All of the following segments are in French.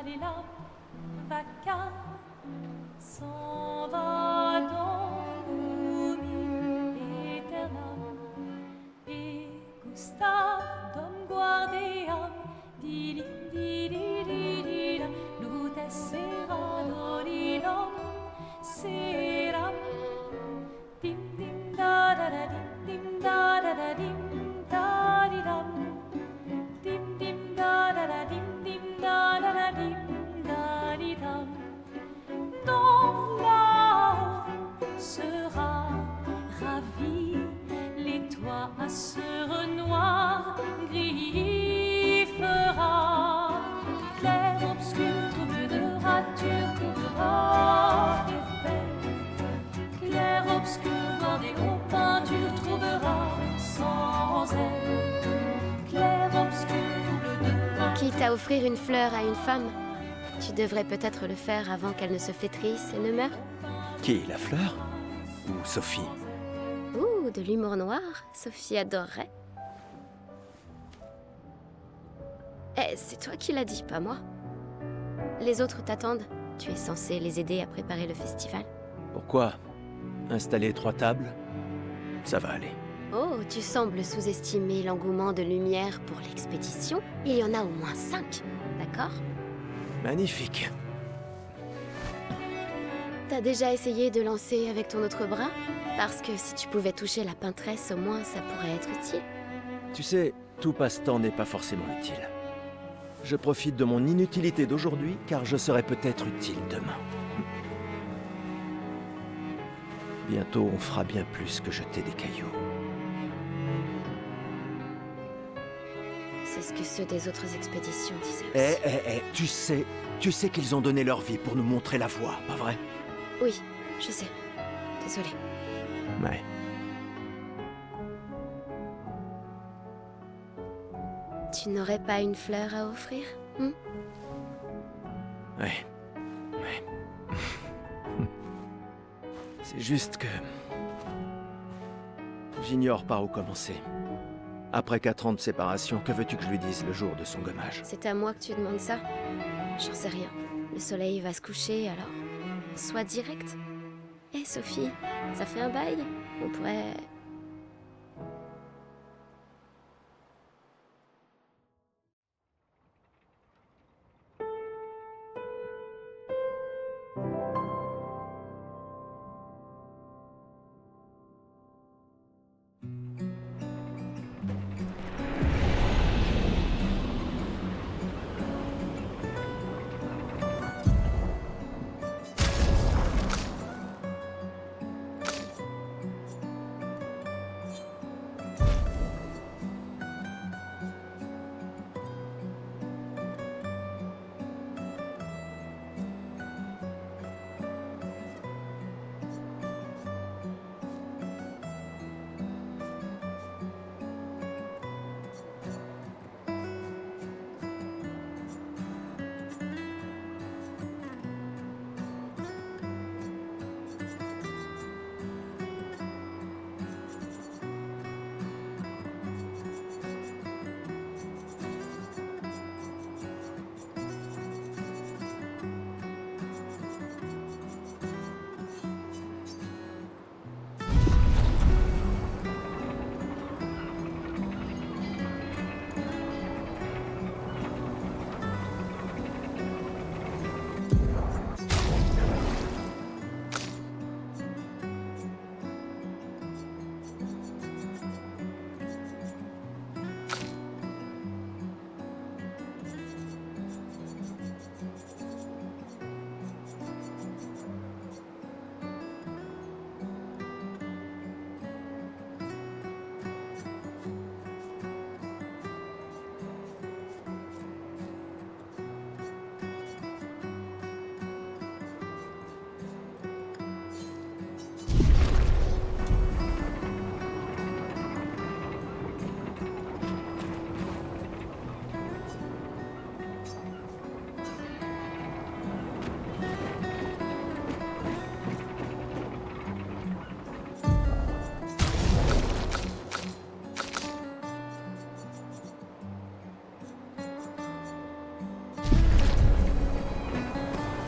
Dalila, vaca, s'en va dans l'oubli éternel. Et Gustave, Dom guardiam, dilim, dilililila, lutes sera dolilom, seram, dim dim da da da dim da da da dim da di dam, dim dim da da da dim da da da dim da di dam. Dans là-haut sera ravi, les toits à sœur noir gris fera, clair obscur trouble de rature trouvera effet, clair obscur bordé aux peintures trouvera sans elle, clair obscur trouble de rature. Quitte à offrir une fleur à une femme, tu devrais peut-être le faire avant qu'elle ne se flétrisse et ne meure. Qui, la fleur? Ou Sophie? Ouh, de l'humour noir, Sophie adorerait. Eh, c'est toi qui l'as dit, pas moi. Les autres t'attendent. Tu es censé les aider à préparer le festival. Pourquoi? Installer 3 tables? Ça va aller. Oh, tu sembles sous-estimer l'engouement de Lumière pour l'expédition. Il y en a au moins 5, d'accord? Magnifique. T'as déjà essayé de lancer avec ton autre bras? Parce que si tu pouvais toucher la peintresse, au moins ça pourrait être utile. Tu sais, tout passe-temps n'est pas forcément utile. Je profite de mon inutilité d'aujourd'hui, car je serai peut-être utile demain. Bientôt, on fera bien plus que jeter des cailloux. C'est ce que ceux des autres expéditions disaient aussi. Tu sais qu'ils ont donné leur vie pour nous montrer la voie, pas vrai? Oui, je sais. Désolée. Ouais. Tu n'aurais pas une fleur à offrir, hmm? Ouais. C'est juste que... j'ignore par où commencer. Après 4 ans de séparation, que veux-tu que je lui dise le jour de son gommage? C'est à moi que tu demandes ça? J'en sais rien. Le soleil va se coucher, alors... sois direct. Hé, Sophie, ça fait un bail? On pourrait...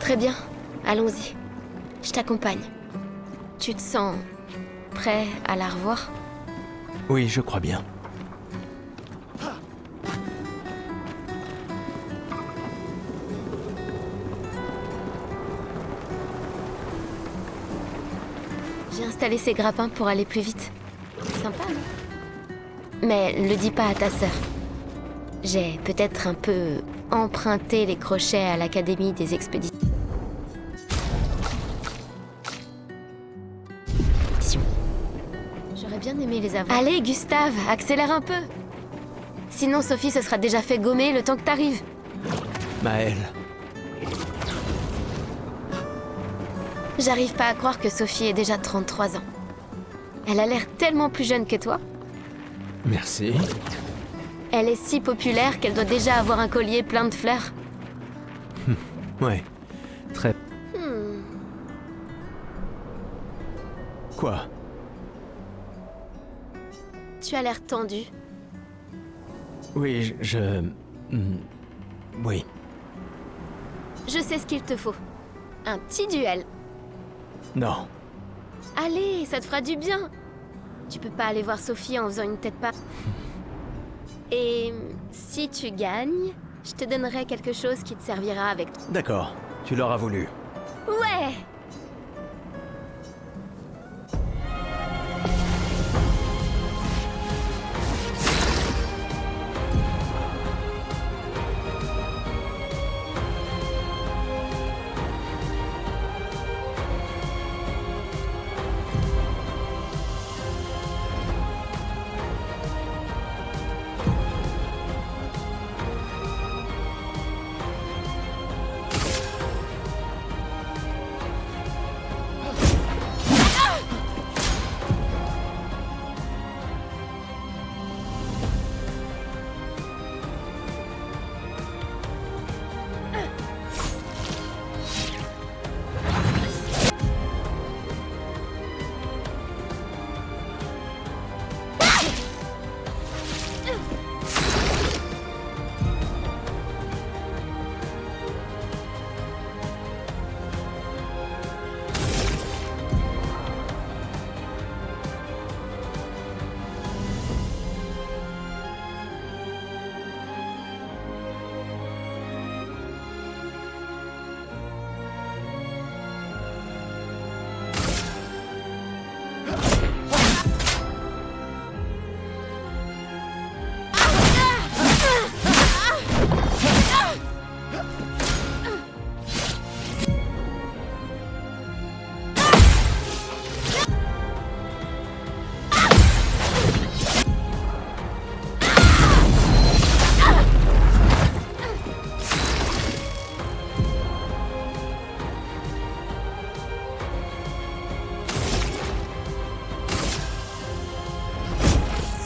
Très bien, allons-y. Je t'accompagne. Tu te sens prêt à la revoir? Oui, je crois bien. J'ai installé ces grappins pour aller plus vite. Sympa, non? Mais le dis pas à ta sœur. J'ai peut-être un peu emprunté les crochets à l'Académie des expéditions. J'aurais bien aimé les avoir. Allez, Gustave, accélère un peu. Sinon, Sophie se sera déjà fait gommer le temps que t'arrives. Maëlle. J'arrive pas à croire que Sophie ait déjà 33 ans. Elle a l'air tellement plus jeune que toi. Merci. Elle est si populaire qu'elle doit déjà avoir un collier plein de fleurs. Ouais. Très... Quoi? Tu as l'air tendu. Oui, Oui. Je sais ce qu'il te faut. Un petit duel. Non. Allez, ça te fera du bien. Tu peux pas aller voir Sophie en faisant une tête pas. Et si tu gagnes, je te donnerai quelque chose qui te servira avec toi. D'accord. Tu l'auras voulu. Ouais!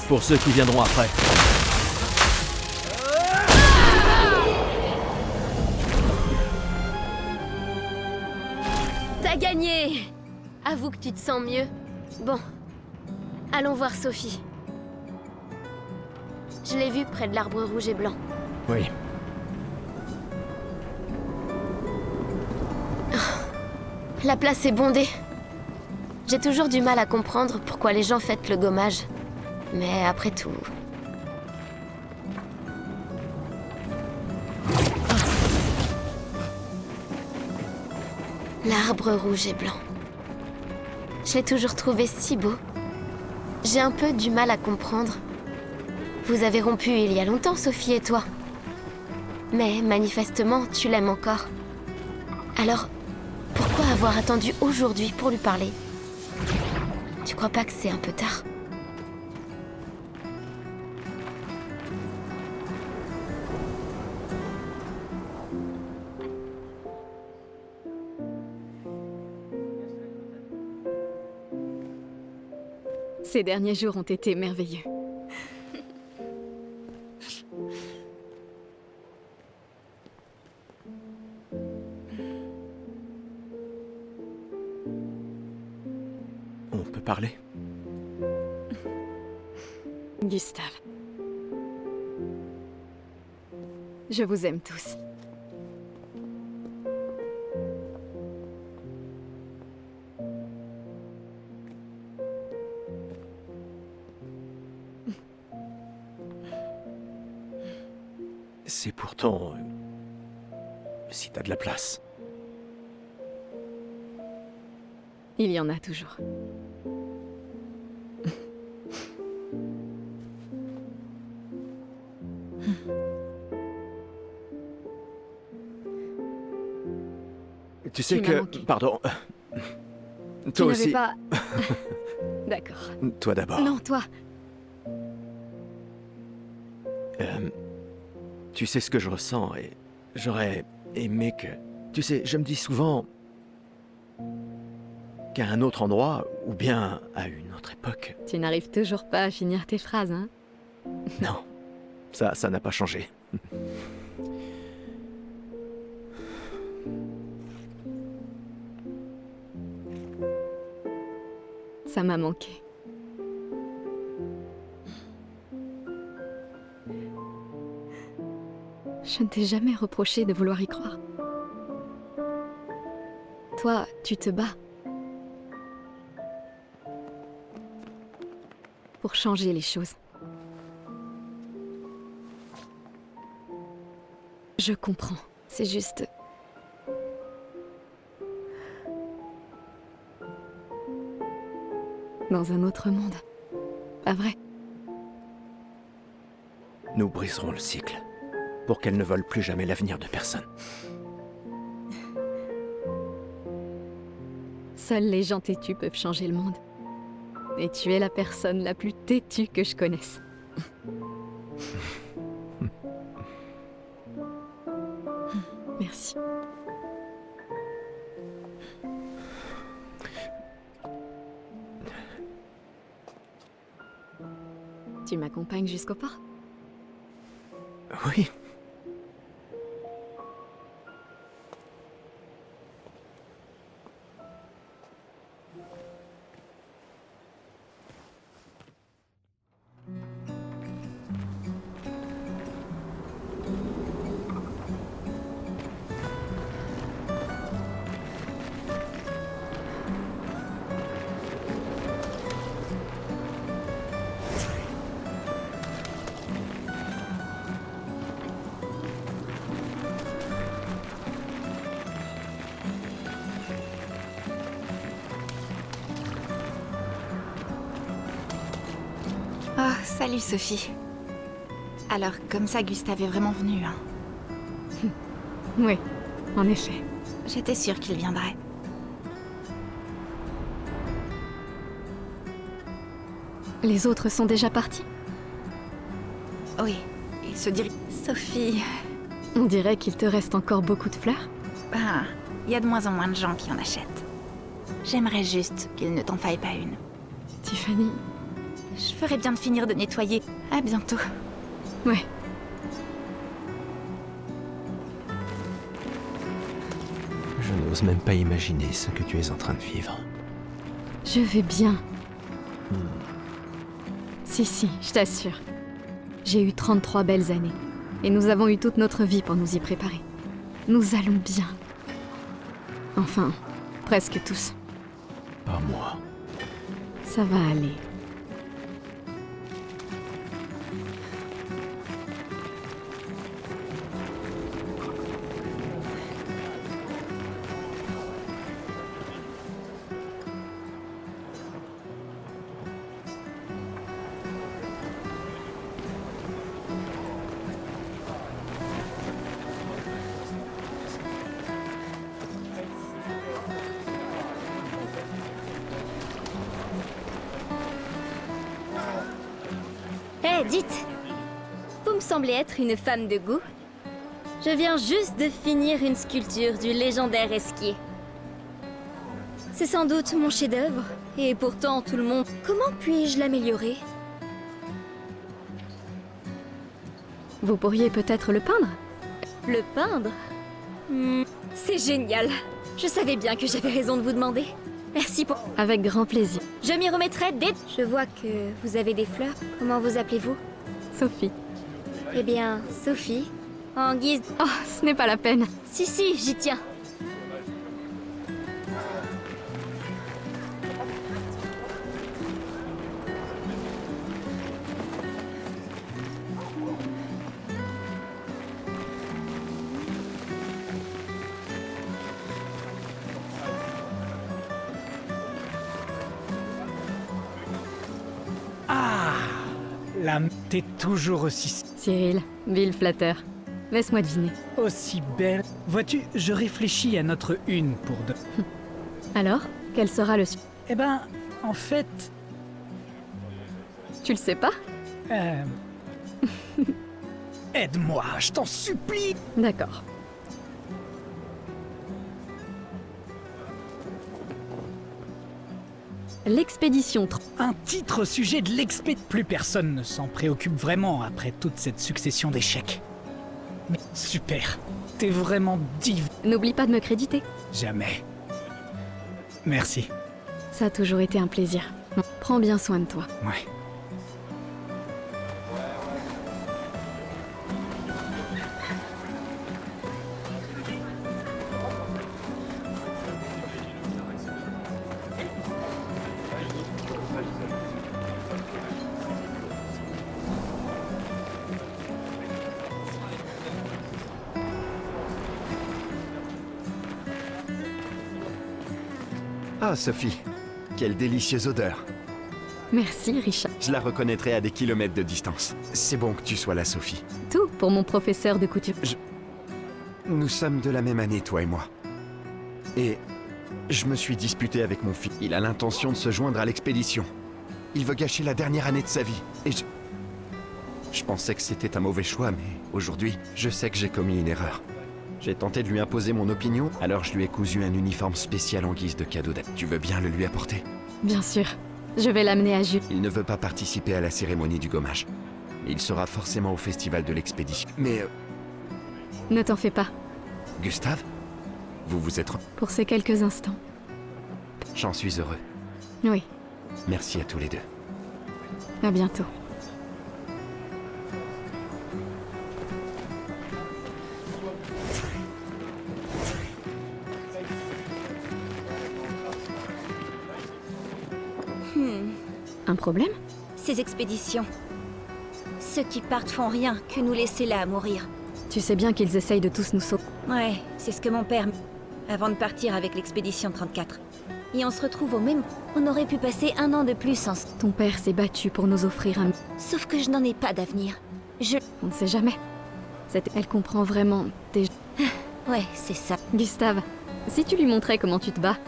Pour ceux qui viendront après. T'as gagné! Avoue que tu te sens mieux. Bon, allons voir Sophie. Je l'ai vue près de l'arbre rouge et blanc. Oui. La place est bondée. J'ai toujours du mal à comprendre pourquoi les gens fêtent le gommage. Mais après tout... L'arbre rouge et blanc. Je l'ai toujours trouvé si beau. J'ai un peu du mal à comprendre. Vous avez rompu il y a longtemps, Sophie et toi. Mais manifestement, tu l'aimes encore. Alors, pourquoi avoir attendu aujourd'hui pour lui parler? Tu crois pas que c'est un peu tard? Ces derniers jours ont été merveilleux. On peut parler? Gustave. Je vous aime tous. c'est pourtant... si t'as de la place. Il y en a toujours. Tu sais Tu m'as que... manqué. Pardon. Tu Toi n'avais aussi. pas... D'accord. Toi d'abord. Non, toi. Tu sais ce que je ressens et j'aurais aimé que... Tu sais, je me dis souvent qu'à un autre endroit, ou bien à une autre époque. Tu n'arrives toujours pas à finir tes phrases, hein? Non, ça n'a pas changé. Ça m'a manqué. Je ne t'ai jamais reproché de vouloir y croire. Toi, tu te bats. Pour changer les choses. Je comprends. C'est juste... Dans un autre monde. Pas vrai? Nous briserons le cycle, pour qu'elle ne vole plus jamais l'avenir de personne. Seuls les gens têtus peuvent changer le monde. Et tu es la personne la plus têtue que je connaisse. Merci. Tu m'accompagnes jusqu'au port? Oui. Oh, salut Sophie. Alors, comme ça, Gustave est vraiment venu, hein. Oui, en effet. J'étais sûre qu'il viendrait. Les autres sont déjà partis? Oui, il se dirige... Sophie... On dirait qu'il te reste encore beaucoup de fleurs. Ben, il y a de moins en moins de gens qui en achètent. J'aimerais juste qu'il ne t'en faille pas une. Tiffany... Je ferais bien de finir de nettoyer. À bientôt. Ouais. Je n'ose même pas imaginer ce que tu es en train de vivre. Je vais bien. Si, je t'assure. J'ai eu 33 belles années. Et nous avons eu toute notre vie pour nous y préparer. Nous allons bien. Enfin, presque tous. Pas moi. Ça va aller. Hé, dites! Vous me semblez être une femme de goût. Je viens juste de finir une sculpture du légendaire Esquier. C'est sans doute mon chef-d'œuvre, et pourtant tout le monde... Comment puis-je l'améliorer? Vous pourriez peut-être le peindre? Le peindre? C'est génial. Je savais bien que j'avais raison de vous demander. Merci pour... Avec grand plaisir. Je m'y remettrai dès... Je vois que vous avez des fleurs. Comment vous appelez-vous? Sophie. Eh bien, Sophie. En guise... Oh, ce n'est pas la peine. Si, j'y tiens. T'es toujours Cyril, vil flatteur. Laisse-moi deviner. aussi belle. Vois-tu, je réfléchis à notre une pour deux. Alors, quel sera le... Eh ben, en fait... Tu le sais pas? Aide-moi, je t'en supplie. D'accord. L'expédition Un titre au sujet de l'expé... Plus personne ne s'en préoccupe vraiment après toute cette succession d'échecs. Mais super, t'es vraiment div... N'oublie pas de me créditer. Jamais. Merci. Ça a toujours été un plaisir. Prends bien soin de toi. Ouais. Ah, Sophie, quelle délicieuse odeur. Merci, Richard. Je la reconnaîtrai à des kilomètres de distance. C'est bon que tu sois là, Sophie. Tout pour mon professeur de couture. Nous sommes de la même année, toi et moi. Et je me suis disputé avec mon fils. Il a l'intention de se joindre à l'expédition. Il veut gâcher la dernière année de sa vie. Et je pensais que c'était un mauvais choix, mais aujourd'hui, je sais que j'ai commis une erreur. J'ai tenté de lui imposer mon opinion, alors je lui ai cousu un uniforme spécial en guise de cadeau d'aide. Tu veux bien le lui apporter? Bien sûr. Je vais l'amener à Jules. Il ne veut pas participer à la cérémonie du gommage. Mais il sera forcément au festival de l'expédition. Mais Ne t'en fais pas. Gustave, vous vous êtes... Pour ces quelques instants. J'en suis heureux. Oui. Merci à tous les deux. À bientôt. Un problème? Ces expéditions. Ceux qui partent font rien que nous laisser là à mourir. Tu sais bien qu'ils essayent de tous nous sauver. Ouais, c'est ce que mon père... Avant de partir avec l'expédition 34. Et on se retrouve au même... On aurait pu passer 1 an de plus en... Ton père s'est battu pour nous offrir un... Sauf que je n'en ai pas d'avenir. On ne sait jamais. Elle comprend vraiment tes... Ouais, c'est ça. Gustave, si tu lui montrais comment tu te bats...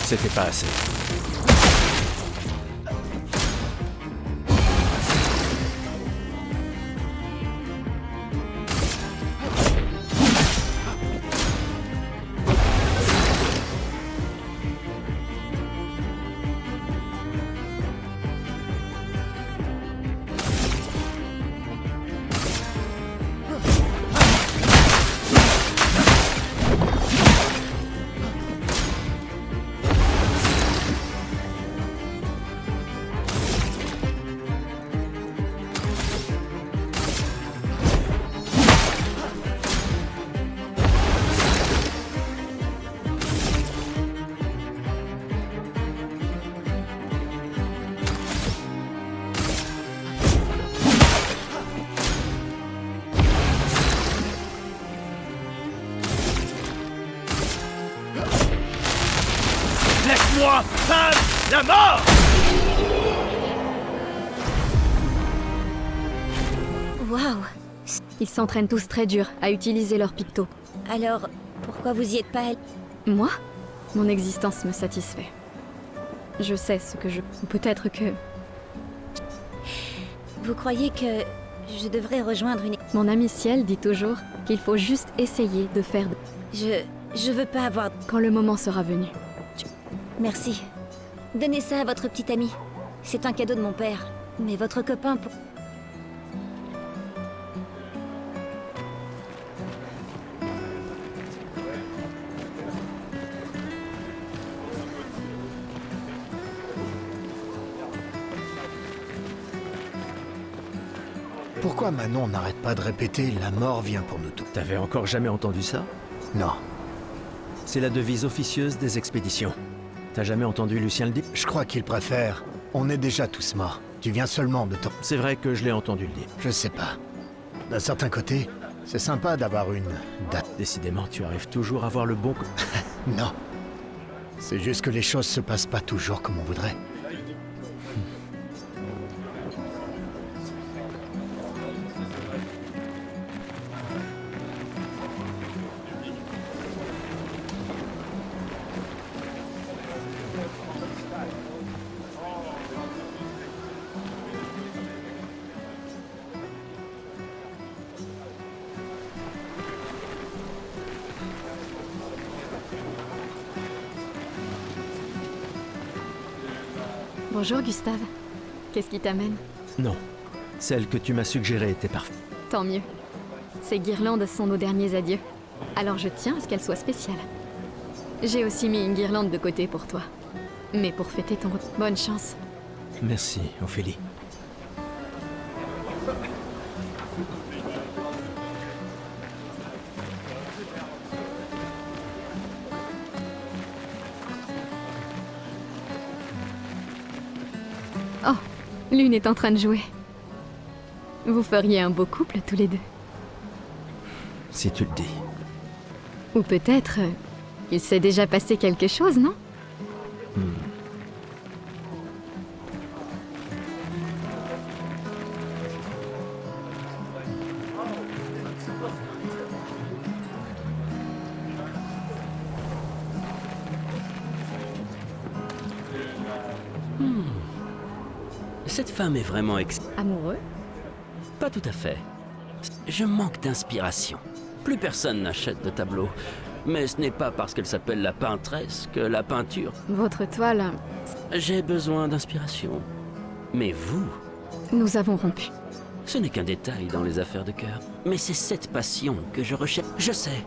C'était pas assez. Laisse-moi peindre la mort! Waouh. Ils s'entraînent tous très dur à utiliser leur picto. Alors, pourquoi vous y êtes pas allé? Moi, mon existence me satisfait. Je sais ce que je... Ou peut-être que... Vous croyez que je devrais rejoindre une... Mon ami Ciel dit toujours qu'il faut juste essayer de faire... Je veux pas avoir... Quand le moment sera venu. Merci. Donnez ça à votre petit ami. C'est un cadeau de mon père. Mais votre copain pour... Pourquoi Manon n'arrête pas de répéter « la mort vient pour nous tous » ? T'avais encore jamais entendu ça? Non. C'est la devise officieuse des expéditions. T'as jamais entendu Lucien le dire? Je crois qu'il préfère « on est déjà tous morts, tu viens seulement de temps ». C'est vrai que je l'ai entendu le dire. Je sais pas. D'un certain côté, c'est sympa d'avoir une date. Décidément, tu arrives toujours à voir le bon... Non. C'est juste que les choses se passent pas toujours comme on voudrait. Bonjour Gustave. Qu'est-ce qui t'amène? Non. Celle que tu m'as suggérée était parfaite. Tant mieux. Ces guirlandes sont nos derniers adieux. Alors je tiens à ce qu'elles soient spéciales. J'ai aussi mis une guirlande de côté pour toi. Mais pour fêter ton retour. Bonne chance. Merci, Ophélie. Oh, l'une est en train de jouer. Vous feriez un beau couple tous les deux. Si tu le dis. Ou peut-être... il s'est déjà passé quelque chose, non? Cette femme est vraiment Amoureux? Pas tout à fait. Je manque d'inspiration. Plus personne n'achète de tableaux. Mais ce n'est pas parce qu'elle s'appelle la peintresse que la peinture... Votre toile... J'ai besoin d'inspiration. Mais vous, Nous avons rompu. ce n'est qu'un détail dans les affaires de cœur. Mais c'est cette passion que je recherche. Je sais.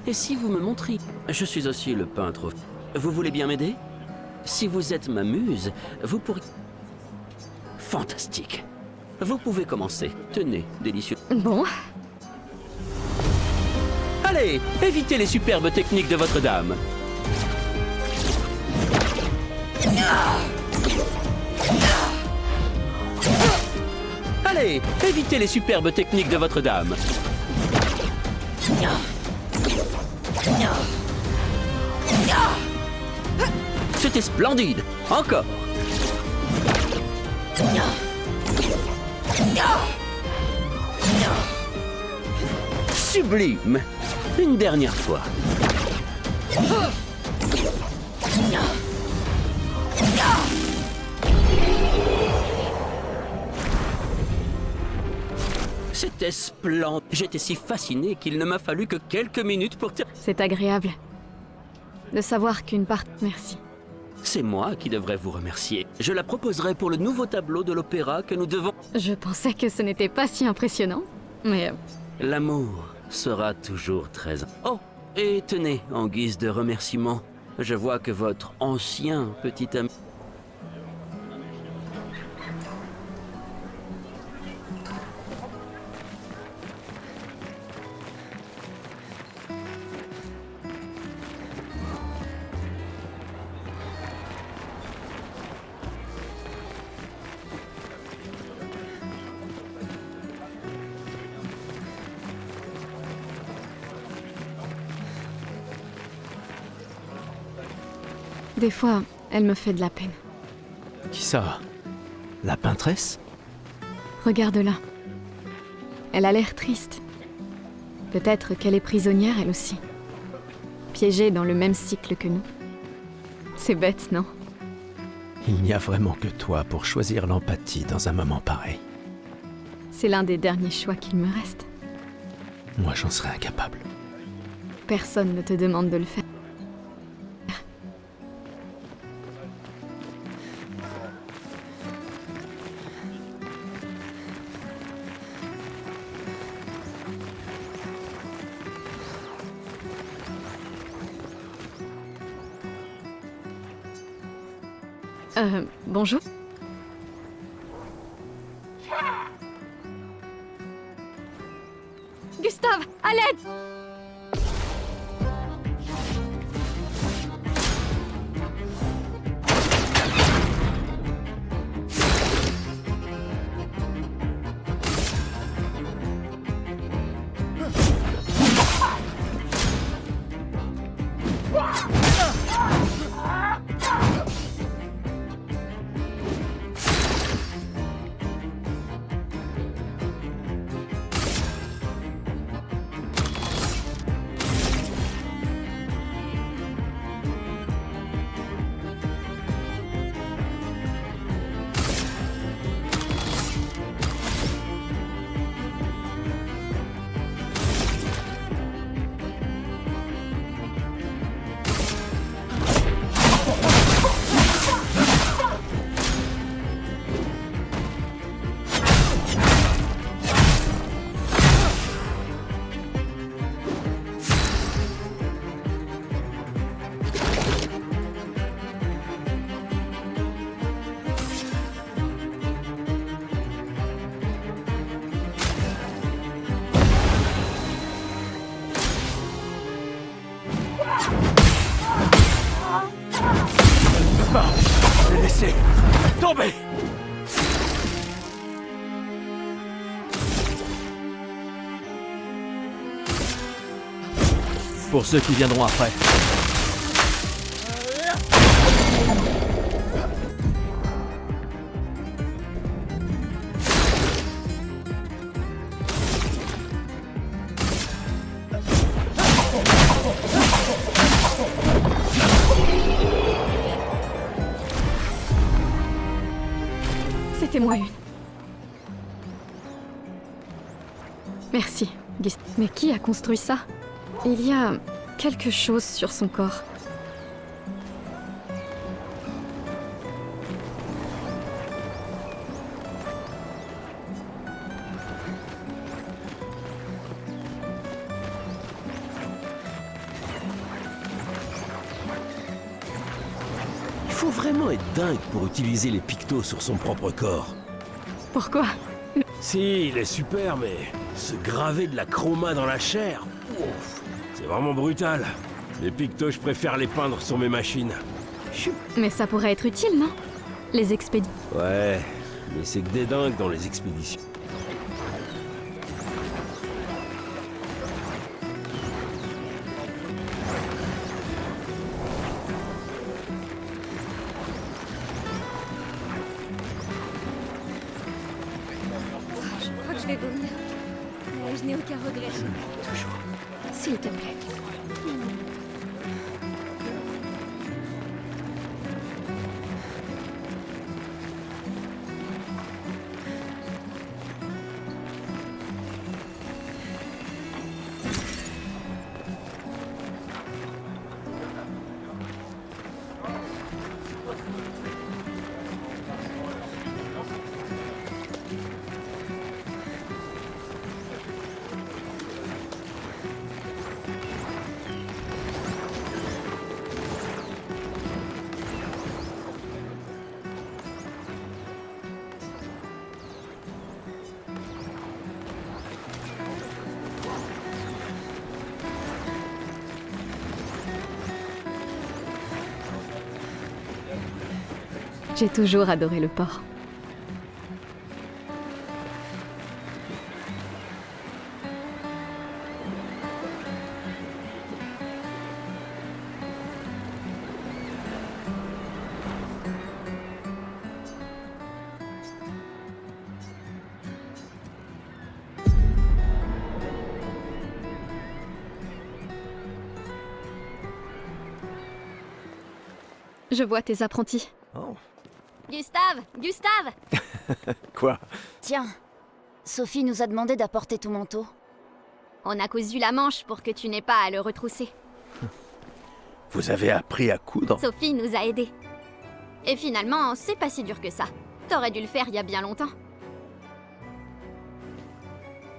Et si vous me montriez... Je suis aussi le peintre. Vous voulez bien m'aider? Si vous êtes ma muse, vous pourriez... Fantastique. Vous pouvez commencer. Tenez, délicieux. Bon, Allez, évitez les superbes techniques de votre dame. Allez, évitez les superbes techniques de votre dame. C'était splendide. Encore. Sublime. Une dernière fois. C'était splendide. J'étais si fasciné qu'il ne m'a fallu que quelques minutes pour terminer. c'est agréable. De savoir qu'une part... Merci. C'est moi qui devrais vous remercier. Je la proposerai pour le nouveau tableau de l'opéra que nous devons... Je pensais que ce n'était pas si impressionnant, mais... L'amour sera toujours très... Oh, et tenez, en guise de remerciement, je vois que votre ancien petit ami... Des fois, elle me fait de la peine. Qui ça? La peintresse? Regarde-la. Elle a l'air triste. Peut-être qu'elle est prisonnière, elle aussi. Piégée dans le même cycle que nous. C'est bête, non? Il n'y a vraiment que toi pour choisir l'empathie dans un moment pareil. C'est l'un des derniers choix qu'il me reste. Moi, j'en serais incapable. Personne ne te demande de le faire. Bonjour. Laissez tomber. Pour ceux qui viendront après. C'était moi une. Merci, Gust. Mais qui a construit ça? Il y a quelque chose sur son corps. Il faut vraiment être dingue pour utiliser les pictos sur son propre corps. Pourquoi? Si, il est super, mais se graver de la chroma dans la chair, ouf, c'est vraiment brutal. Les pictos, je préfère les peindre sur mes machines. Mais ça pourrait être utile, non? Les expéditions. Ouais, mais c'est que des dingues dans les expéditions. Je crois que je vais vomir. Mais je n'ai aucun regret. Toujours. S'il te plaît. J'ai toujours adoré le port. Je vois tes apprentis. Oh. Gustave! Gustave! Quoi? Tiens, Sophie nous a demandé d'apporter ton manteau. On a cousu la manche pour que tu n'aies pas à le retrousser. Vous avez appris à coudre? Sophie nous a aidés. Et finalement, c'est pas si dur que ça. T'aurais dû le faire il y a bien longtemps.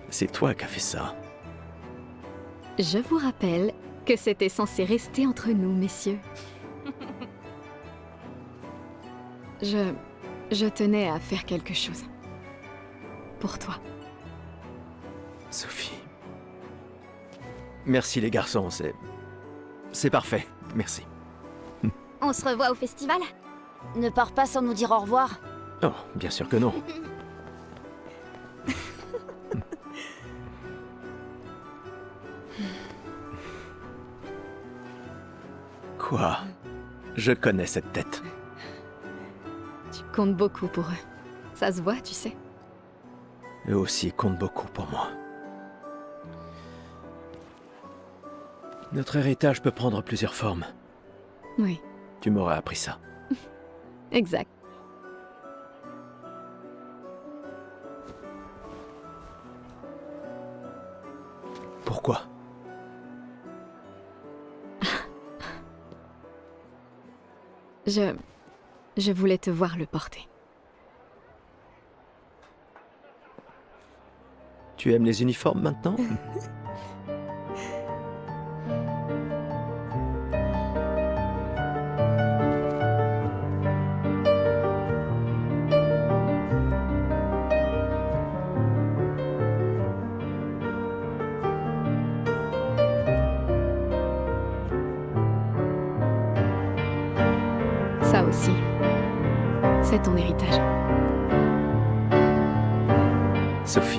C'est toi qui as fait ça. Je vous rappelle que c'était censé rester entre nous, messieurs. Je tenais à faire quelque chose. Pour toi. Sophie. Merci les garçons, c'est parfait, merci. On se revoit au festival? Ne pars pas sans nous dire au revoir. Oh, bien sûr que non. Quoi? Je connais cette tête. Tu comptes beaucoup pour eux. Ça se voit, tu sais. Eux aussi comptent beaucoup pour moi. Notre héritage peut prendre plusieurs formes. Oui, Tu m'aurais appris ça. exact. Pourquoi? Je voulais te voir le porter. Tu aimes les uniformes maintenant? Ça aussi. C'est ton héritage. Sophie,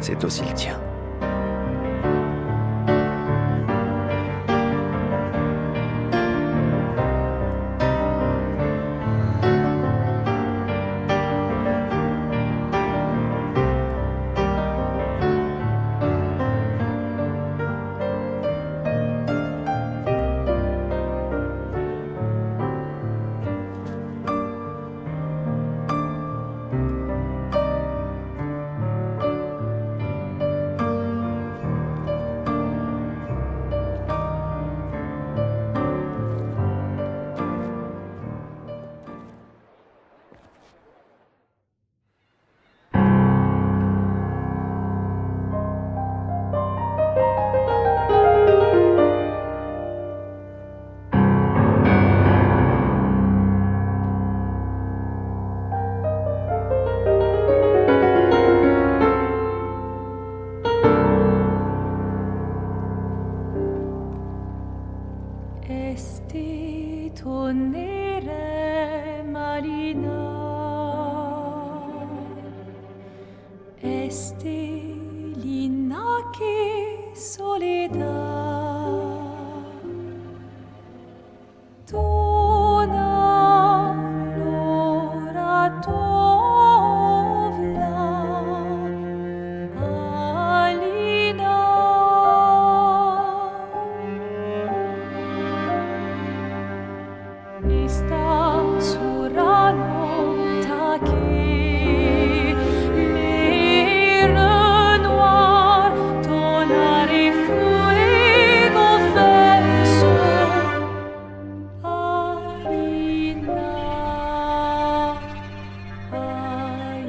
c'est aussi le tien. Esti tonere marina, esti linaki soledad, tona lora tovla, alina. Esta surano taki, l'air noir, tonare fuego verso, alina, ai.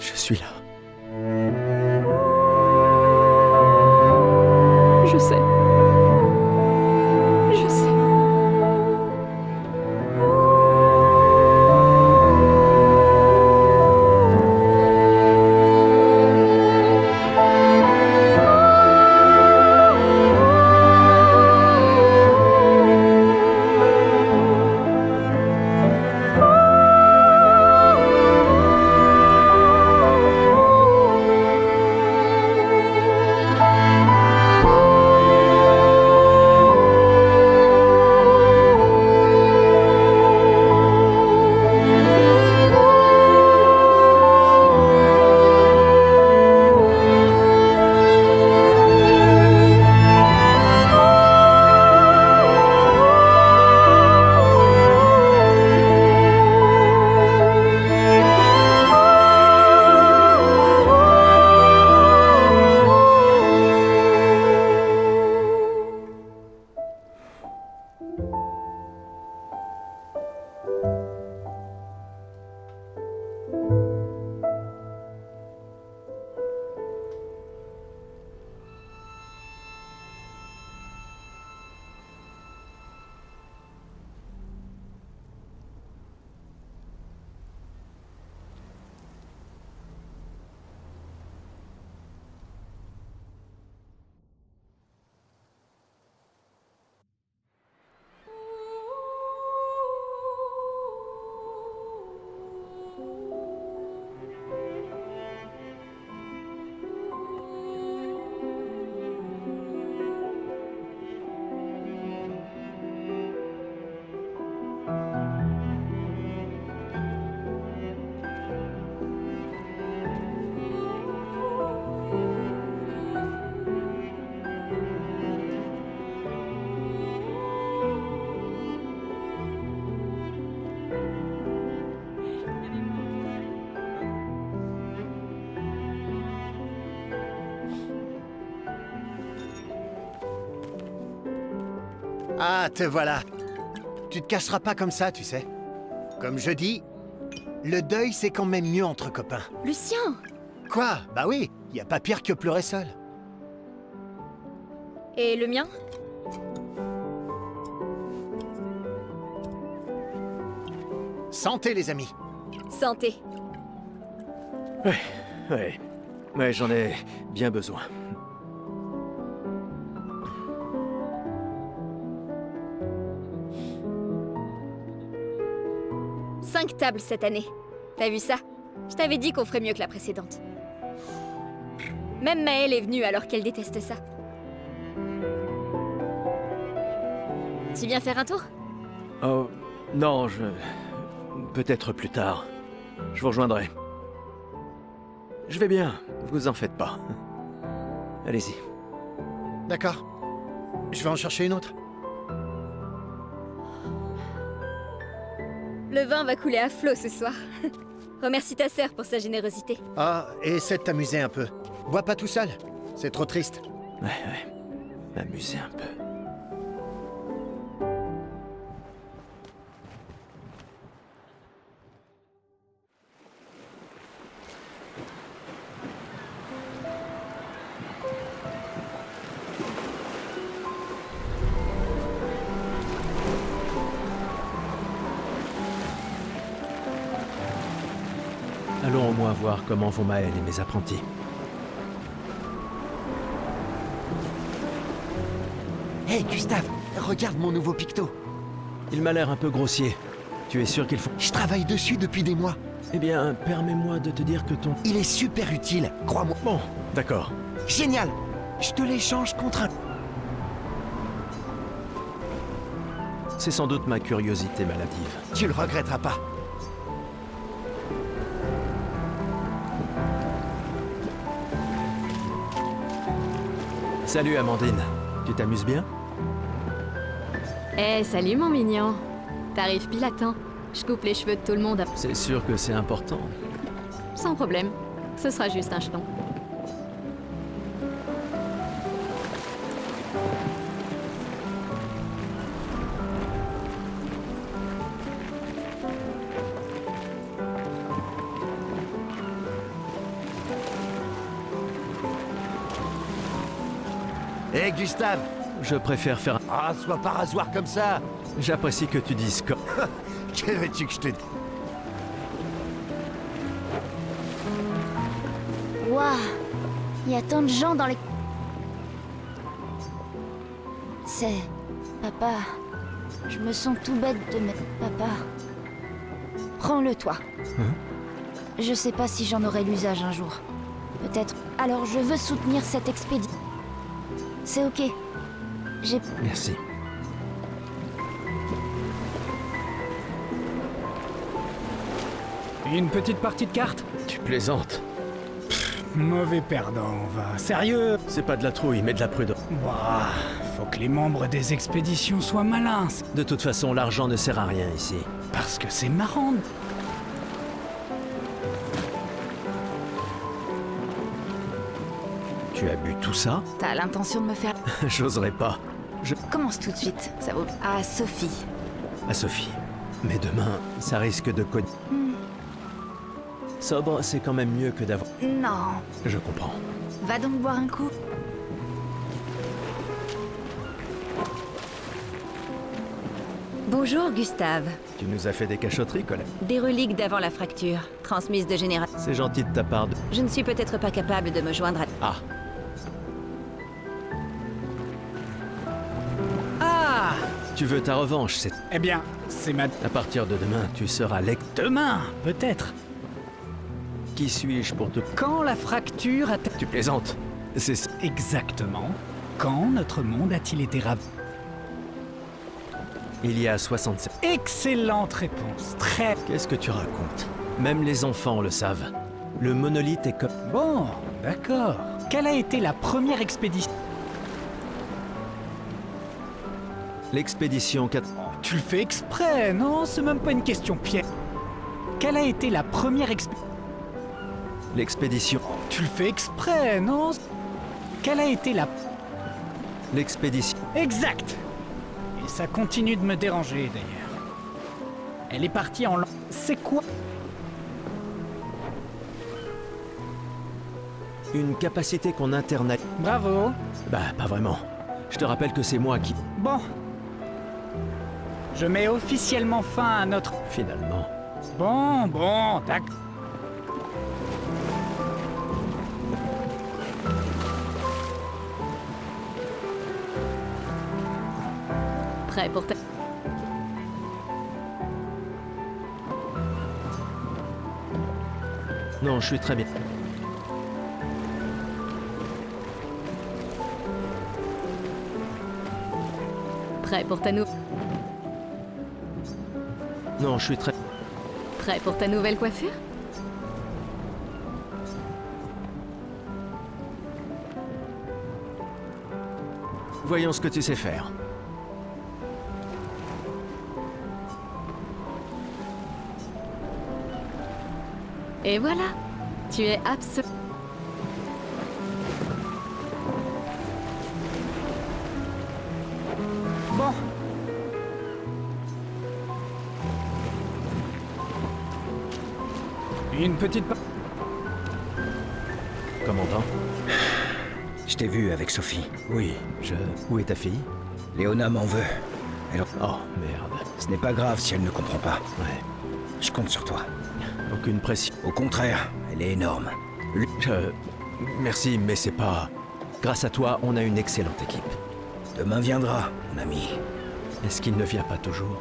Je suis là. Je sais. Je sais. Ah, te voilà. Tu te cacheras pas comme ça, tu sais. Comme je dis, le deuil, c'est quand même mieux entre copains. Lucien! Quoi? Bah oui, y a pas pire que pleurer seul. Et le mien? Santé, les amis. Santé. Ouais, j'en ai bien besoin. Cinq tables cette année. T'as vu ça? Je t'avais dit qu'on ferait mieux que la précédente. Même Maëlle est venue alors qu'elle déteste ça. Tu viens faire un tour? Oh, non, peut-être plus tard. Je vous rejoindrai. Je vais bien, vous en faites pas. Allez-y. D'accord. Je vais en chercher une autre. Le vin va couler à flot ce soir. Remercie ta sœur pour sa générosité. Ah, et essaie de t'amuser un peu. Bois pas tout seul. C'est trop triste. Ouais. M'amuser un peu. Allons au moins voir comment vont Maëlle et mes apprentis. Hey Gustave, regarde mon nouveau picto. Il m'a l'air un peu grossier. Tu es sûr qu'il faut... Je travaille dessus depuis des mois. Eh bien, permets-moi de te dire que ton... Il est super utile, crois-moi. Bon, d'accord. Génial. Je te l'échange contre un... C'est sans doute ma curiosité maladive. Tu le regretteras pas. Salut Amandine, tu t'amuses bien? Eh, salut mon mignon. T'arrives pile à temps. Je coupe les cheveux de tout le monde. C'est sûr que c'est important. Sans problème. Ce sera juste un jeton. Hé Gustave. Je préfère faire... Ah, sois pas rasoir comme ça. J'apprécie que tu dises que... Que veux-tu que je te dise? Waouh! Il y a tant de gens dans les... C'est... Papa... Je me sens tout bête de mettre... Papa... Prends-le toi. Je sais pas si j'en aurai l'usage un jour. Peut-être... Alors je veux soutenir cette expédition. C'est ok. J'ai... Merci. Une petite partie de cartes? Tu plaisantes. Mauvais perdant, va. Sérieux? C'est pas de la trouille, mais de la prudence. Bah, faut que les membres des expéditions soient malins. De toute façon, l'argent ne sert à rien ici. Parce que c'est marrant. Tu as bu tout ça? T'as l'intention de me faire... J'oserais pas. Commence tout de suite, ça vaut... Ah, Sophie. À Sophie. Mais demain, ça risque de cogner. Sobre, c'est quand même mieux que d'avoir... Non. Je comprends. Va donc boire un coup. Bonjour Gustave. Tu nous as fait des cachotteries, Colette. Des reliques d'avant la fracture, transmises de génération. C'est gentil de ta part de... Je ne suis peut-être pas capable de me joindre à... Ah. Ah! Tu veux ta revanche, c'est... Eh bien, c'est ma... À partir de demain, tu seras Demain, peut-être. Qui suis-je pour te... Quand la fracture a... Tu plaisantes. C'est ça. Exactement. Quand notre monde a-t-il été ravi? Il y a 67... Excellente réponse. Très... Qu'est-ce que tu racontes? Même les enfants le savent. Le monolithe est comme... Bon, d'accord. Quelle a été la première expédition? L'expédition 4... Oh, tu le fais exprès, non? C'est même pas une question piège. Quelle a été la première L'expédition... Oh, tu le fais exprès, non? Quelle a été la... L'expédition... Exact. Et Et ça continue de me déranger d'ailleurs. Elle est partie en... C'est quoi? Une capacité qu'on internalise. Bravo. Bah, pas vraiment. Je te rappelle que c'est moi qui... Bon. Je mets officiellement fin à notre... Finalement. Bon, d'accord. Prêt pour ta... Non, je suis très bien. Prêt pour ta Non, je suis très... Prêt pour ta nouvelle coiffure? Voyons ce que tu sais faire. Et voilà, tu es absolument... Bon. Une petite... Commandant? Je t'ai vu avec Sophie. Oui, Où est ta fille? Léona m'en veut. Oh, merde. Ce n'est pas grave si elle ne comprend pas. Ouais. Je compte sur toi. Aucune pression. Au contraire, elle est énorme. Merci, mais c'est pas... Grâce à toi, on a une excellente équipe. Demain viendra, mon ami. Est-ce qu'il ne vient pas toujours?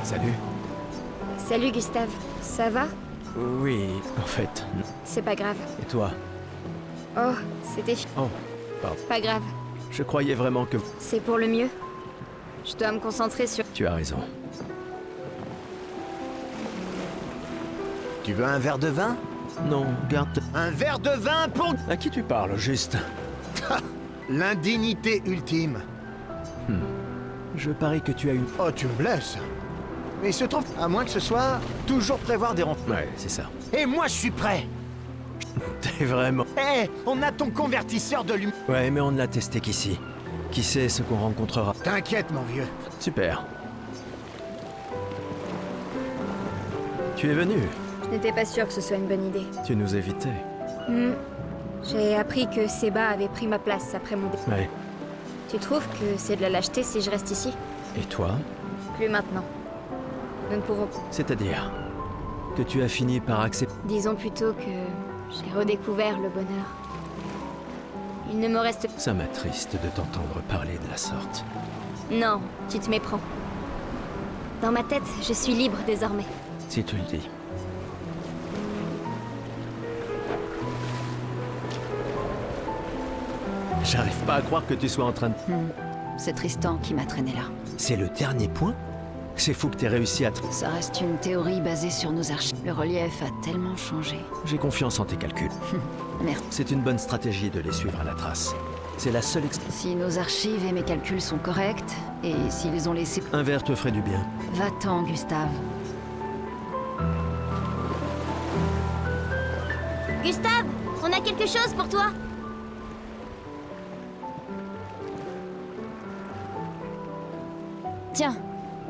Salut. Salut Gustave, ça va? Oui, en fait. C'est pas grave. Et toi? Oh, c'était... Oh, pardon. Pas grave, Je croyais vraiment que... c'est pour le mieux. Je dois me concentrer sur... Tu as raison. Tu veux un verre de vin? Non, garde... Un verre de vin pour... À qui tu parles, juste? L'indignité ultime. Je parie que tu as une... Oh, tu me blesses. Mais il se trouve, à moins que ce soit toujours prévoir des rencontres. Ouais, c'est ça. Et moi, je suis prêt. T'es vraiment... Hé, on a ton convertisseur de lumière. Ouais, mais on ne l'a testé qu'ici. Qui sait ce qu'on rencontrera? T'inquiète, mon vieux. Super. Tu es venu. Je n'étais pas sûre que ce soit une bonne idée. Tu nous évitais. J'ai appris que Seba avait pris ma place après mon dé... Ouais. Tu trouves que c'est de la lâcheté si je reste ici? Et toi? Plus maintenant. Nous ne pouvons... C'est-à-dire que tu as fini par accepter... Disons plutôt que j'ai redécouvert le bonheur. Il ne me reste... Ça m'attriste de t'entendre parler de la sorte. Non, tu te méprends. Dans ma tête, je suis libre désormais. Si tu le dis. J'arrive pas à croire que tu sois en train de... C'est Tristan qui m'a traîné là. C'est le dernier point? C'est fou que t'aies réussi à... Ça reste une théorie basée sur nos archives. Le relief a tellement changé. J'ai confiance en tes calculs. Merde. C'est une bonne stratégie de les suivre à la trace. C'est la seule... Si nos archives et mes calculs sont corrects, et s'ils ont laissé... Un verre te ferait du bien. Va-t'en, Gustave. Gustave, on a quelque chose pour toi. Tiens,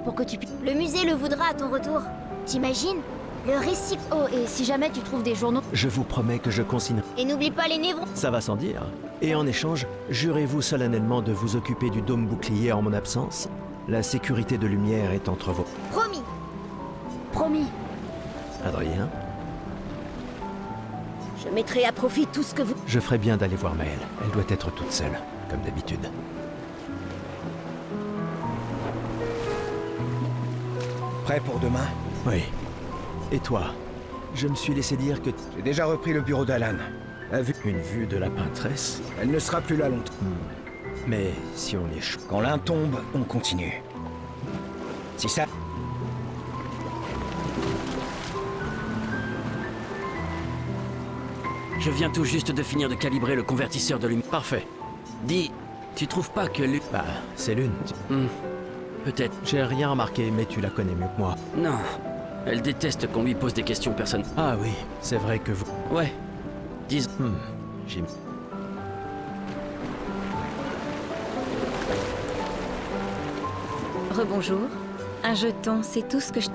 pour que tu puisses... Le musée le voudra à ton retour. T'imagines? Le récit... Oh, et si jamais tu trouves des journaux... Je vous promets que je consignerai. Et n'oublie pas les névrons. Ça va sans dire. Et en échange, jurez-vous solennellement de vous occuper du dôme bouclier en mon absence? La sécurité de Lumière est entre vos... Promis. Promis. Adrien? Je mettrai à profit tout ce que vous... Je ferais bien d'aller voir Maëlle. Elle doit être toute seule, comme d'habitude. Prêt pour demain? Oui. Et toi? Je me suis laissé dire que... J'ai déjà repris le bureau d'Alan. Une vue de la peintresse? Elle ne sera plus là longtemps. Mais si on est chaud... Quand l'un tombe, on continue. Si ça... Je viens tout juste de finir de calibrer le convertisseur de lumière. Parfait. Dis, tu trouves pas que Lune... Bah, c'est Lune. Peut-être. J'ai rien remarqué, mais tu la connais mieux que moi. Non. Elle déteste qu'on lui pose des questions personnelles. Ah oui, c'est vrai que vous... Ouais. Dis... J'ai... Rebonjour. Un jeton, c'est tout ce que je...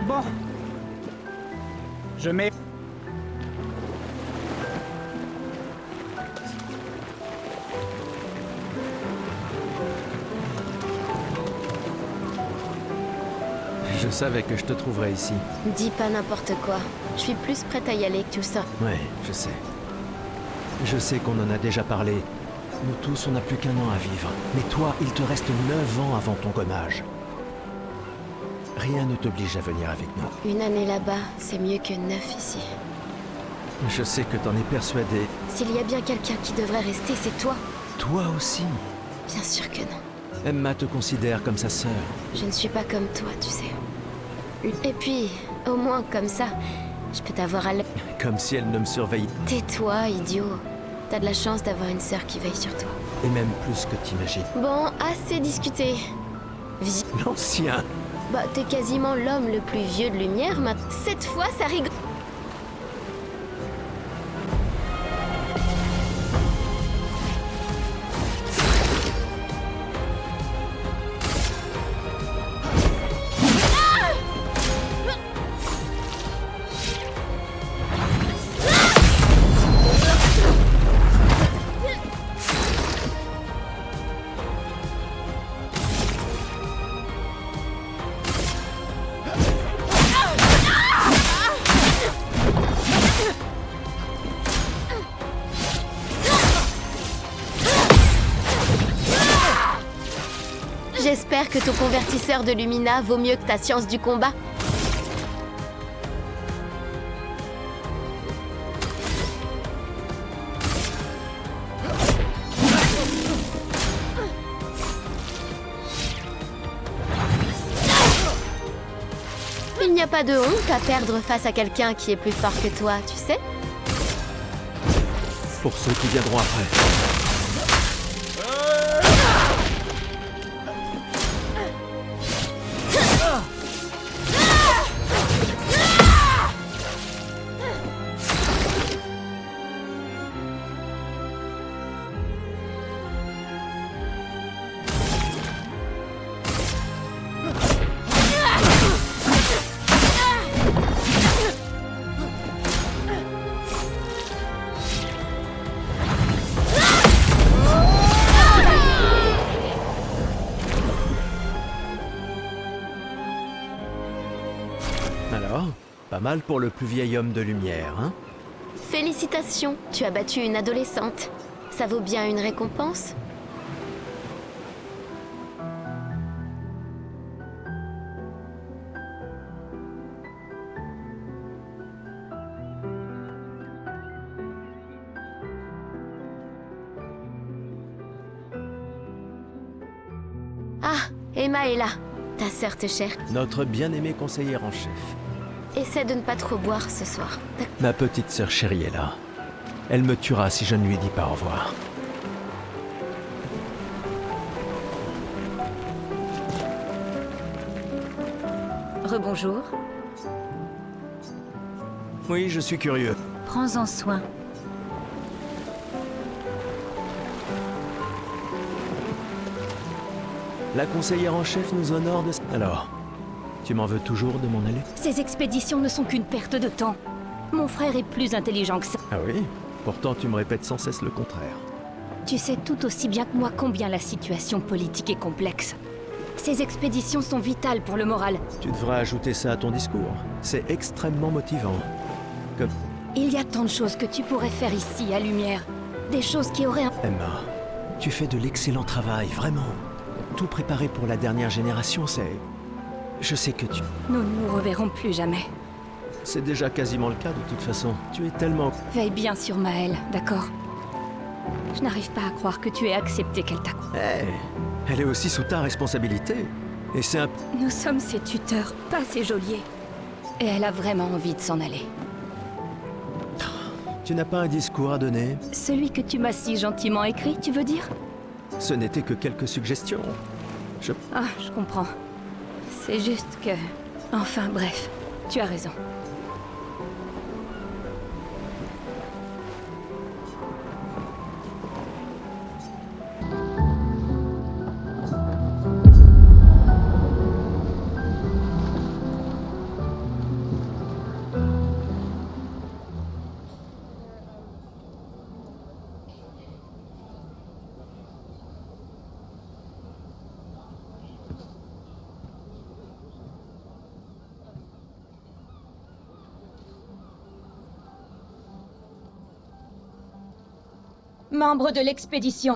Bon. Je mets... Je savais que je te trouverais ici. Dis pas n'importe quoi. Je suis plus prête à y aller que tout ça. Ouais, je sais. Je sais qu'on en a déjà parlé. Nous tous, on n'a plus qu'un an à vivre. Mais toi, il te reste 9 ans avant ton gommage. Rien ne t'oblige à venir avec nous. Une année là-bas, c'est mieux que 9 ici. Je sais que t'en es persuadé. S'il y a bien quelqu'un qui devrait rester, c'est toi. Toi aussi. Bien sûr que non. Emma te considère comme sa sœur. Je ne suis pas comme toi, tu sais. Et puis, au moins comme ça, je peux t'avoir à l'œil. Comme si elle ne me surveillait. Tais-toi, idiot. T'as de la chance d'avoir une sœur qui veille sur toi. Et même plus que t'imagines. Bon, assez discuté. L'ancien. Bah, t'es quasiment l'homme le plus vieux de lumière, maintenant. Cette fois, ça rigole. J'espère que ton convertisseur de Lumina vaut mieux que ta science du combat. Il n'y a pas de honte à perdre face à quelqu'un qui est plus fort que toi, tu sais? Pour ceux qui viendront après. Alors, pas mal pour le plus vieil homme de lumière, hein? Félicitations, tu as battu une adolescente. Ça vaut bien une récompense? Ah, Emma est là. Ta sœur te cherche. Notre bien-aimée conseillère en chef. Essaie de ne pas trop boire ce soir. Ma petite sœur chérie est là. Elle me tuera si je ne lui dis pas au revoir. Rebonjour. Oui, je suis curieux. Prends-en soin. La conseillère en chef nous honore de... Alors, tu m'en veux toujours de m'en aller? Ces expéditions ne sont qu'une perte de temps. Mon frère est plus intelligent que ça. Ah oui? Pourtant tu me répètes sans cesse le contraire. Tu sais tout aussi bien que moi combien la situation politique est complexe. Ces expéditions sont vitales pour le moral. Tu devrais ajouter ça à ton discours. C'est extrêmement motivant. Comme... Il y a tant de choses que tu pourrais faire ici, à Lumière. Des choses qui auraient un... Emma, tu fais de l'excellent travail, vraiment. Tout préparé pour la dernière génération, c'est... Je sais que tu... Nous ne nous reverrons plus jamais. C'est déjà quasiment le cas de toute façon. Tu es tellement... Veille bien sur Maëlle, d'accord? Je n'arrive pas à croire que tu aies accepté qu'elle t'a... Elle est aussi sous ta responsabilité. Et c'est un... Nous sommes ses tuteurs, pas ses geôliers. Et elle a vraiment envie de s'en aller. Tu n'as pas un discours à donner? Celui que tu m'as si gentiment écrit, tu veux dire? Ce n'était que quelques suggestions. Ah, je comprends. C'est juste que... Enfin, bref, tu as raison. Membres de l'expédition.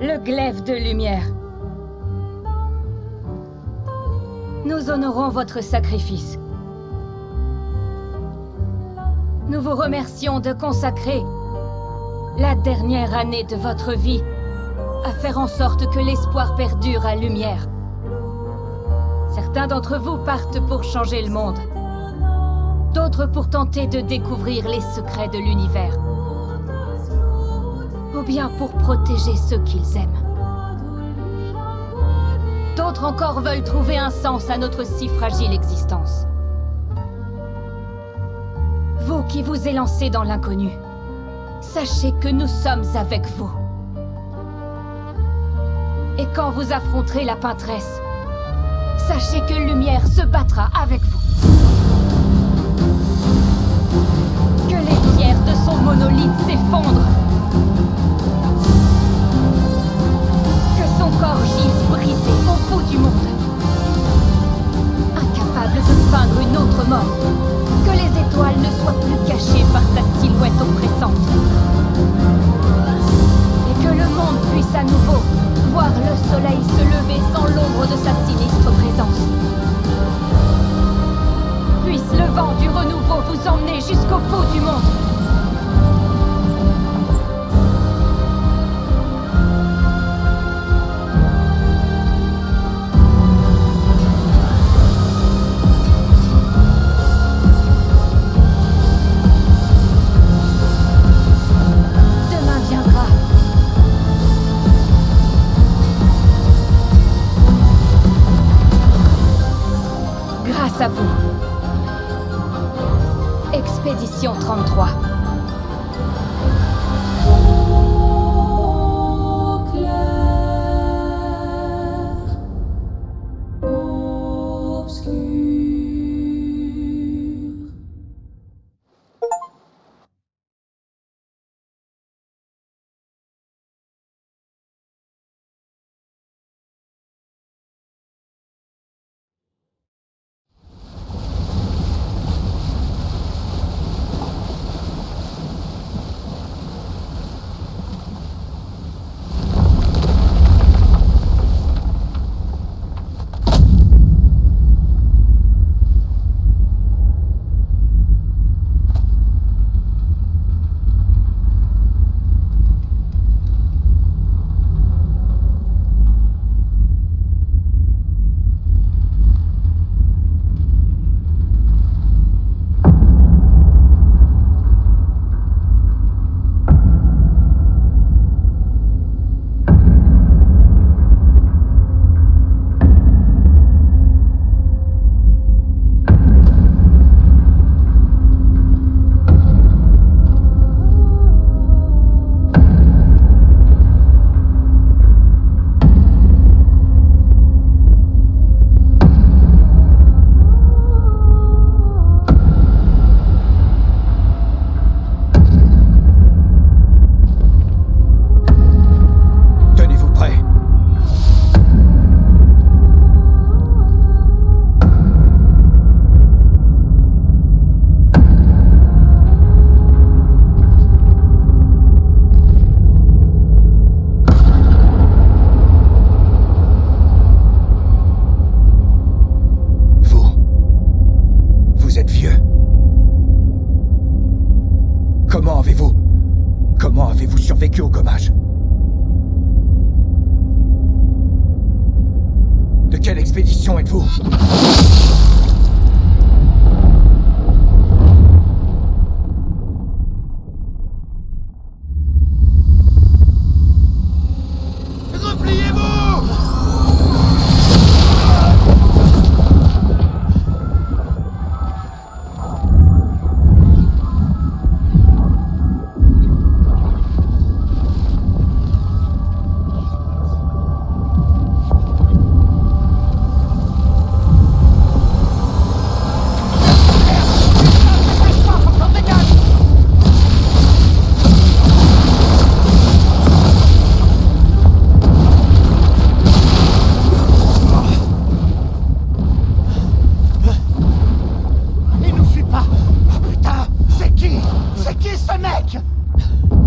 Le glaive de lumière. Nous honorons votre sacrifice. Nous vous remercions de consacrer la dernière année de votre vie à faire en sorte que l'espoir perdure à Lumière. Certains d'entre vous partent pour changer le monde. D'autres pour tenter de découvrir les secrets de l'univers. Ou bien pour protéger ceux qu'ils aiment. D'autres encore veulent trouver un sens à notre si fragile existence. Vous qui vous élancez dans l'inconnu, sachez que nous sommes avec vous. Et quand vous affronterez la peintresse, sachez que Lumière se battra avec vous. Que les pierres de son monolithe s'effondrent. Que son corps gise brisé au bout du monde. Incapable de peindre une autre mort. Que les étoiles ne soient plus cachées par sa silhouette oppressante. Et que le monde puisse à nouveau voir le soleil se lever sans l'ombre de sa sinistre présence. Puisse le vent du renouveau vous emmener jusqu'au bout du monde. Demain viendra. Grâce à vous. Expédition 33. Quelle expédition êtes-vous?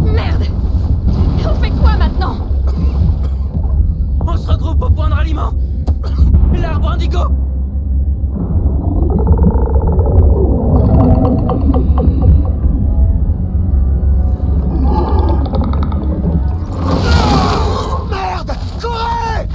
Merde! On fait quoi maintenant? On se regroupe au point de ralliement. L'arbre indigo. Merde! Courez!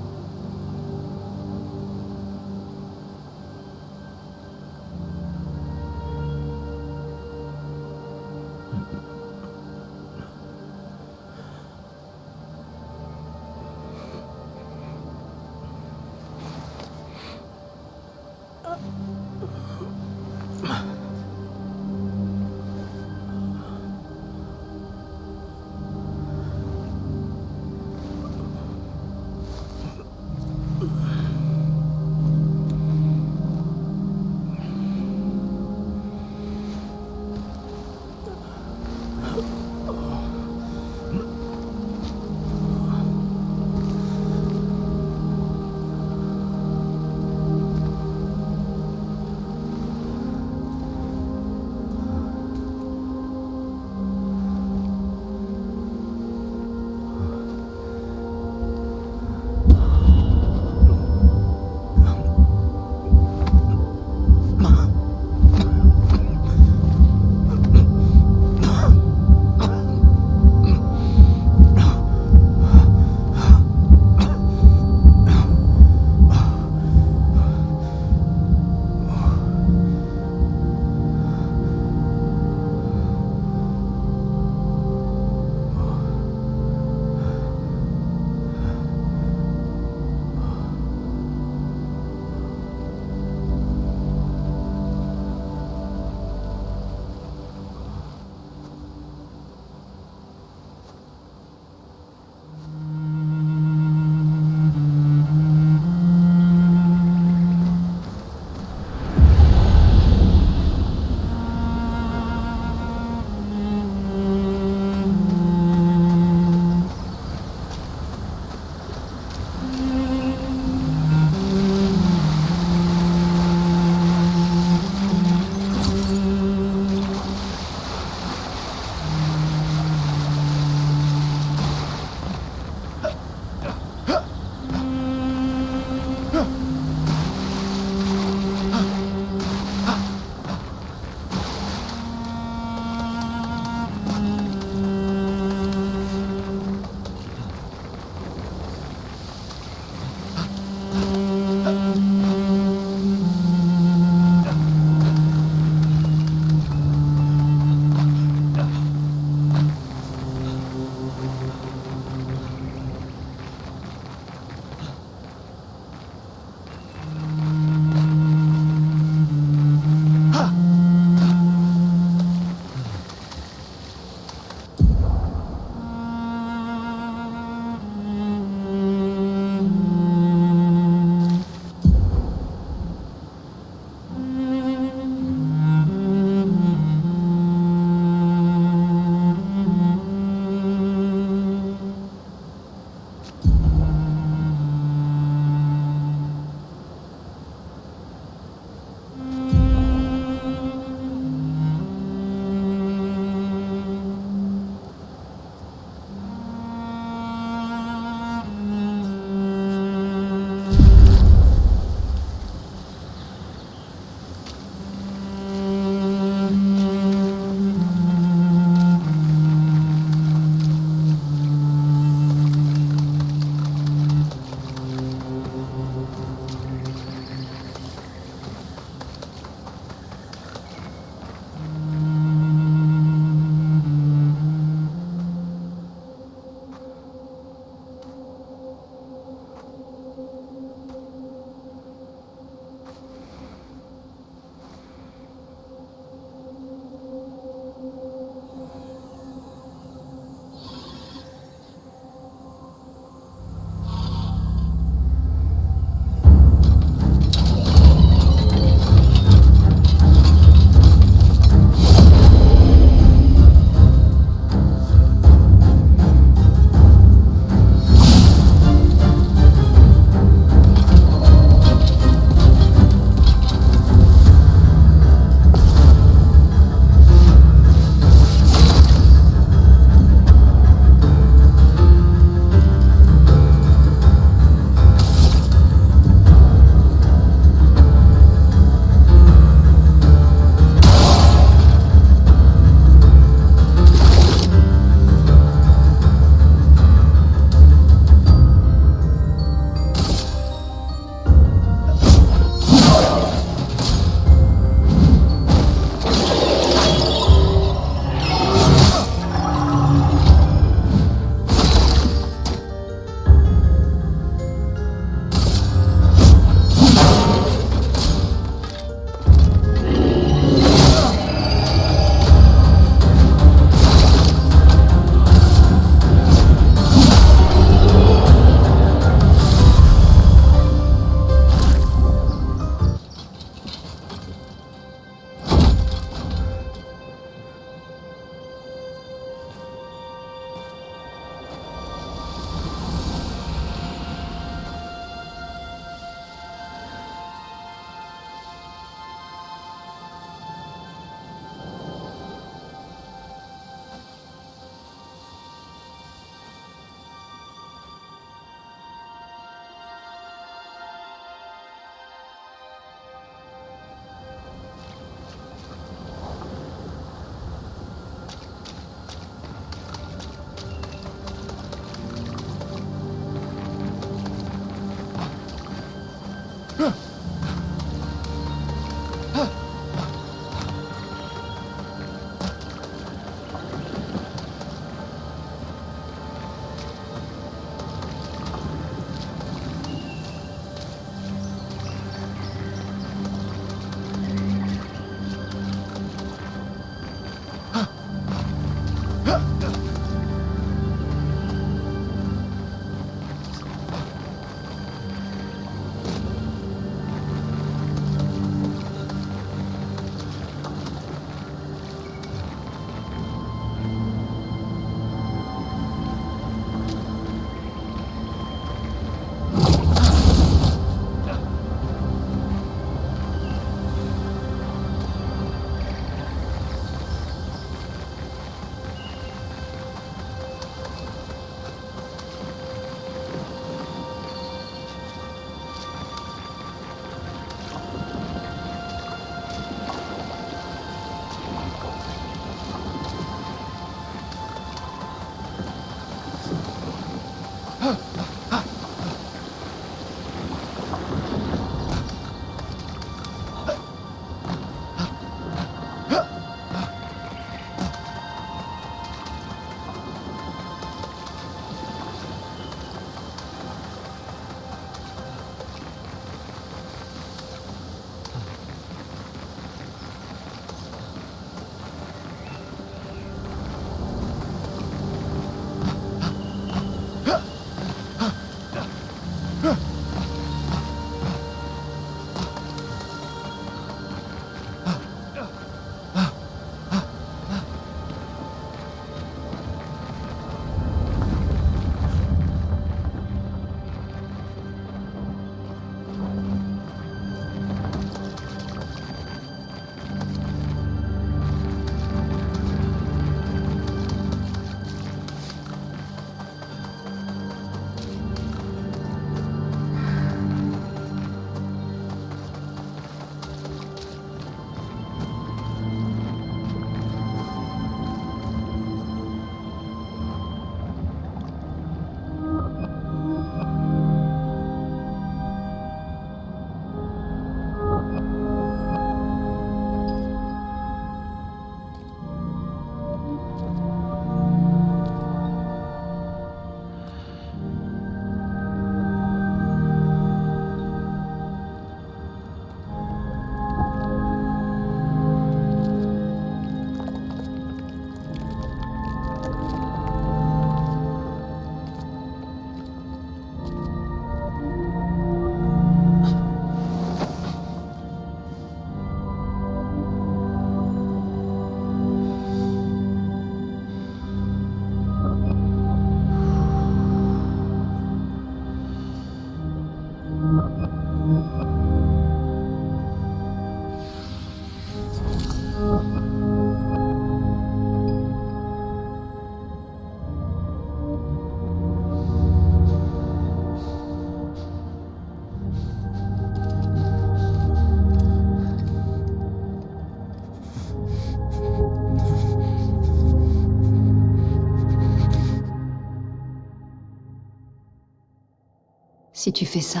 Si tu fais ça,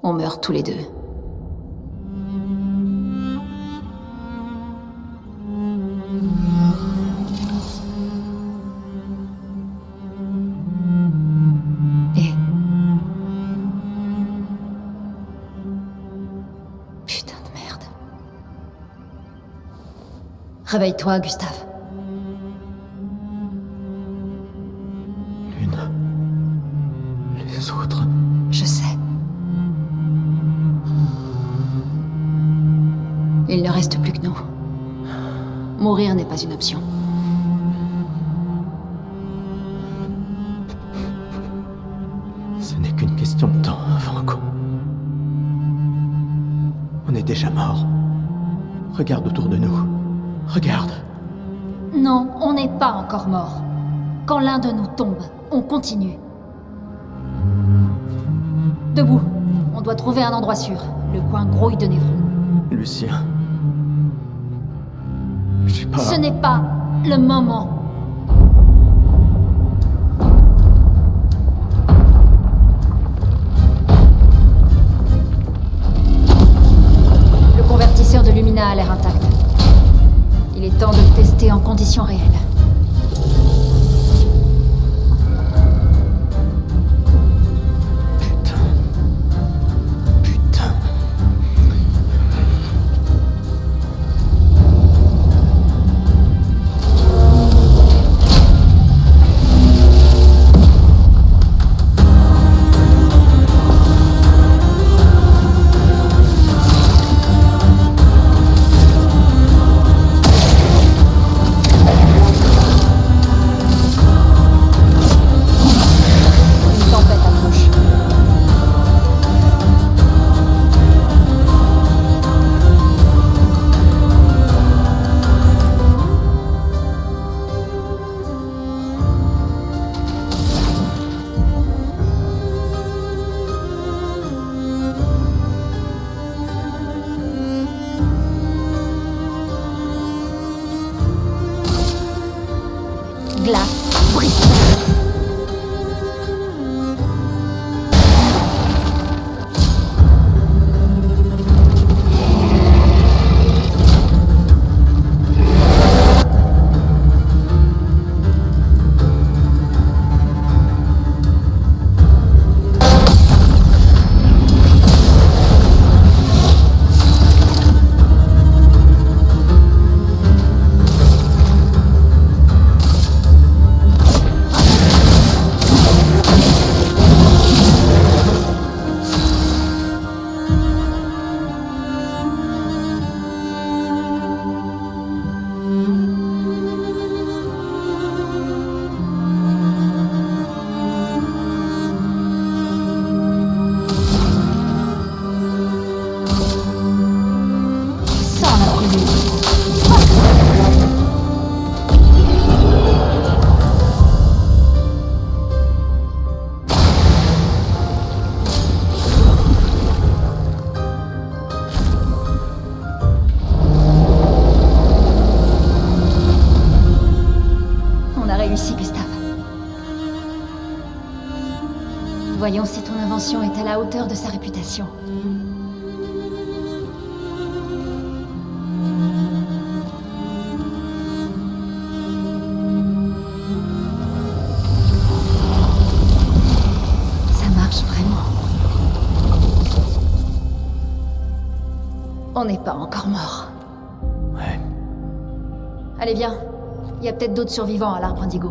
on meurt tous les deux. Et... Putain de merde. Réveille-toi, Gustave. Les autres. Je sais. Il ne reste plus que nous. Mourir n'est pas une option. Ce n'est qu'une question de temps, Franco. On est déjà mort. Regarde autour de nous. Regarde. Non, on n'est pas encore mort. Quand l'un de nous tombe, on continue. Debout. On doit trouver un endroit sûr. Le coin grouille de Névron. Lucien. Je sais pas... Ce n'est pas le moment. Le convertisseur de Lumina a l'air intact. Il est temps de le tester en conditions réelles. Glace brise. Voyons si ton invention est à la hauteur de sa réputation. Ça marche vraiment. On n'est pas encore mort. Ouais. Allez, viens. Il y a peut-être d'autres survivants à l'arbre indigo.